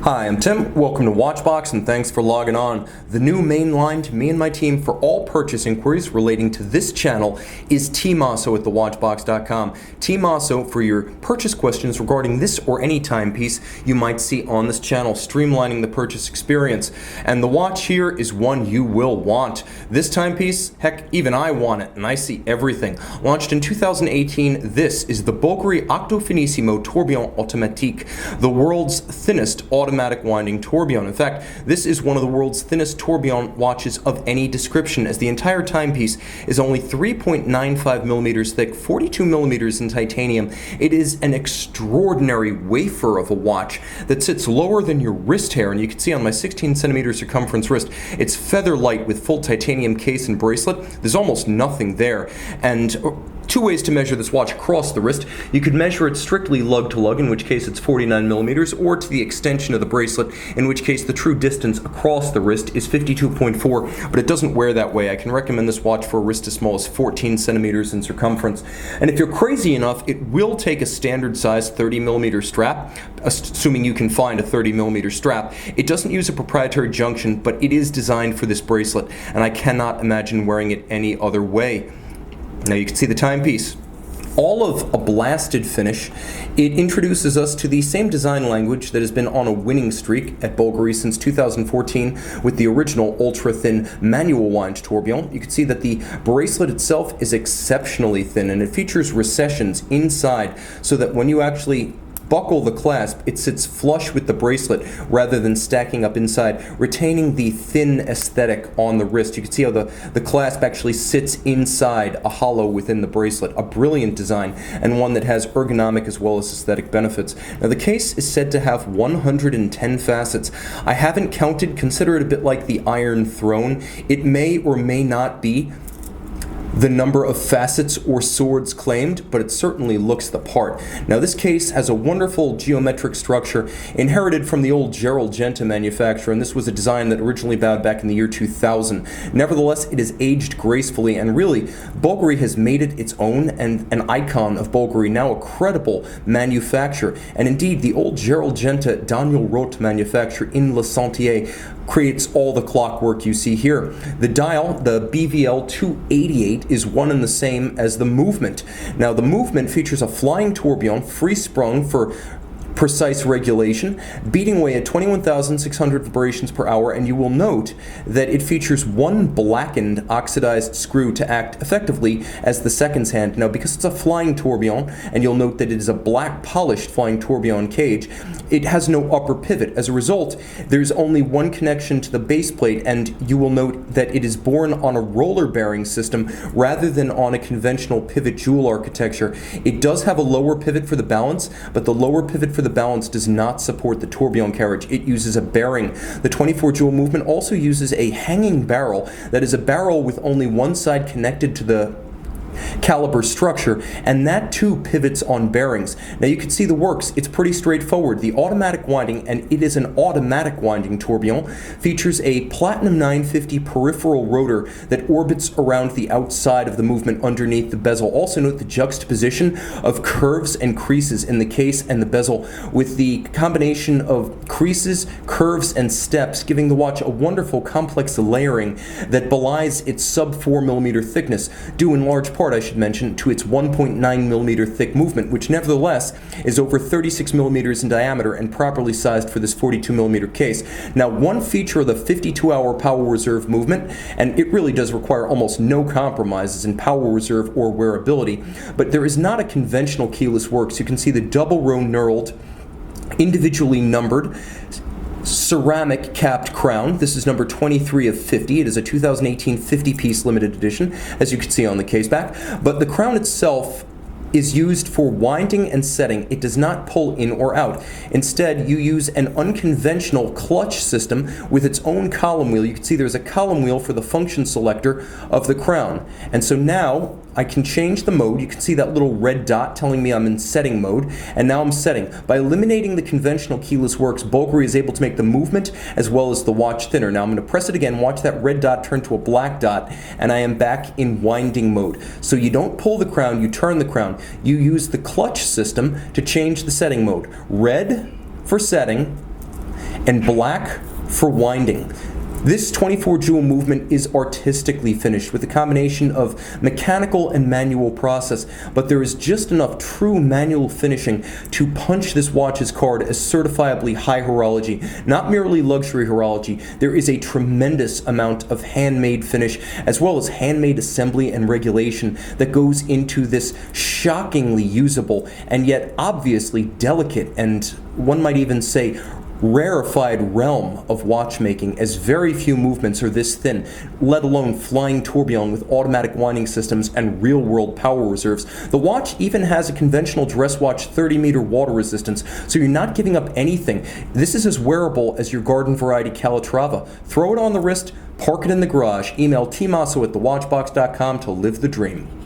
Hi, I'm Tim. Welcome to Watchbox and thanks for logging on. The new main line to me and my team for all purchase inquiries relating to this channel is tmosso at thewatchbox.com. tmosso for your purchase questions regarding this or any timepiece you might see on this channel, streamlining the purchase experience. And the watch here is one you will want. This timepiece, heck, even I want it and I see everything. Launched in 2018, this is the Bulgari Octo Finissimo Tourbillon Automatique, the world's thinnest automatic winding tourbillon. In fact, this is one of the world's thinnest tourbillon watches of any description, as the entire timepiece is only 3.95 millimeters thick, 42 millimeters in titanium. It is an extraordinary wafer of a watch that sits lower than your wrist hair, and you can see on my 16 centimeter circumference wrist, it's feather light with full titanium case and bracelet. There's almost nothing there. And two ways to measure this watch across the wrist. You could measure it strictly lug-to-lug, in which case it's 49 millimeters, or to the extension of the bracelet, in which case the true distance across the wrist is 52.4, but it doesn't wear that way. I can recommend this watch for a wrist as small as 14 centimeters in circumference. And if you're crazy enough, it will take a standard size 30 millimeter strap, assuming you can find a 30 millimeter strap. It doesn't use a proprietary junction, but it is designed for this bracelet, and I cannot imagine wearing it any other way. Now you can see the timepiece. All of a blasted finish, it introduces us to the same design language that has been on a winning streak at Bulgari since 2014 with the original ultra-thin manual wind tourbillon. You can see that the bracelet itself is exceptionally thin, and it features recessions inside so that when you actually buckle the clasp, it sits flush with the bracelet rather than stacking up inside, retaining the thin aesthetic on the wrist. You can see how the clasp actually sits inside a hollow within the bracelet. A brilliant design, and one that has ergonomic as well as aesthetic benefits. Now the case is said to have 110 facets. I haven't counted. Consider it a bit like the Iron Throne. It may or may not be the number of facets or swords claimed, but it certainly looks the part. Now this case has a wonderful geometric structure inherited from the old Gerald Genta manufacturer, and this was a design that originally bowed back in the year 2000. Nevertheless, it has aged gracefully, and really, Bulgari has made it its own and an icon of Bulgari, now a credible manufacturer. And indeed, the old Gerald Genta Daniel Roth manufacturer in Le Sentier creates all the clockwork you see here. The dial, the BVL 288, is one and the same as the movement. Now the movement features a flying tourbillon, free sprung for precise regulation, beating away at 21,600 vibrations per hour, and you will note that it features one blackened oxidized screw to act effectively as the seconds hand. Now because it's a flying tourbillon, and you'll note that it is a black polished flying tourbillon cage, it has no upper pivot. As a result, there's only one connection to the base plate, and you will note that it is borne on a roller bearing system rather than on a conventional pivot jewel architecture. It does have a lower pivot for the balance, but the lower pivot for the balance does not support the tourbillon carriage. It uses a bearing. The 24 jewel movement also uses a hanging barrel that is a barrel with only one side connected to the caliber structure, and that too pivots on bearings. Now you can see the works. It's pretty straightforward. The automatic winding, and it is an automatic winding tourbillon, features a platinum 950 peripheral rotor that orbits around the outside of the movement underneath the bezel. Also note the juxtaposition of curves and creases in the case and the bezel, with the combination of creases, curves, and steps giving the watch a wonderful complex layering that belies its sub 4 millimeter thickness, due in large part, I should mention, to its 1.9 millimeter thick movement, which nevertheless is over 36 millimeters in diameter and properly sized for this 42 millimeter case. Now, one feature of the 52-hour power reserve movement, and it really does require almost no compromises in power reserve or wearability, but there is not a conventional keyless works. You can see the double row knurled, individually numbered, ceramic capped crown. This is number 23 of 50. It is a 2018 50-piece limited edition, as you can see on the case back. But the crown itself is used for winding and setting. It does not pull in or out. Instead, you use an unconventional clutch system with its own column wheel. You can see there's a column wheel for the function selector of the crown. And so now I can change the mode. You can see that little red dot telling me I'm in setting mode, and now I'm setting. By eliminating the conventional keyless works, Bulgari is able to make the movement as well as the watch thinner. Now I'm going to press it again, watch that red dot turn to a black dot, and I am back in winding mode. So you don't pull the crown, you turn the crown. You use the clutch system to change the setting mode. Red for setting, and black for winding. This 24 jewel movement is artistically finished with a combination of mechanical and manual process, but there is just enough true manual finishing to punch this watch's card as certifiably high horology, not merely luxury horology. There is a tremendous amount of handmade finish as well as handmade assembly and regulation that goes into this shockingly usable and yet obviously delicate and one might even say rarefied realm of watchmaking, as very few movements are this thin, let alone flying tourbillon with automatic winding systems and real-world power reserves. The watch even has a conventional dress watch 30-meter water resistance, so you're not giving up anything. This is as wearable as your garden variety Calatrava. Throw it on the wrist, park it in the garage. Email tmosso@thewatchbox.com to live the dream.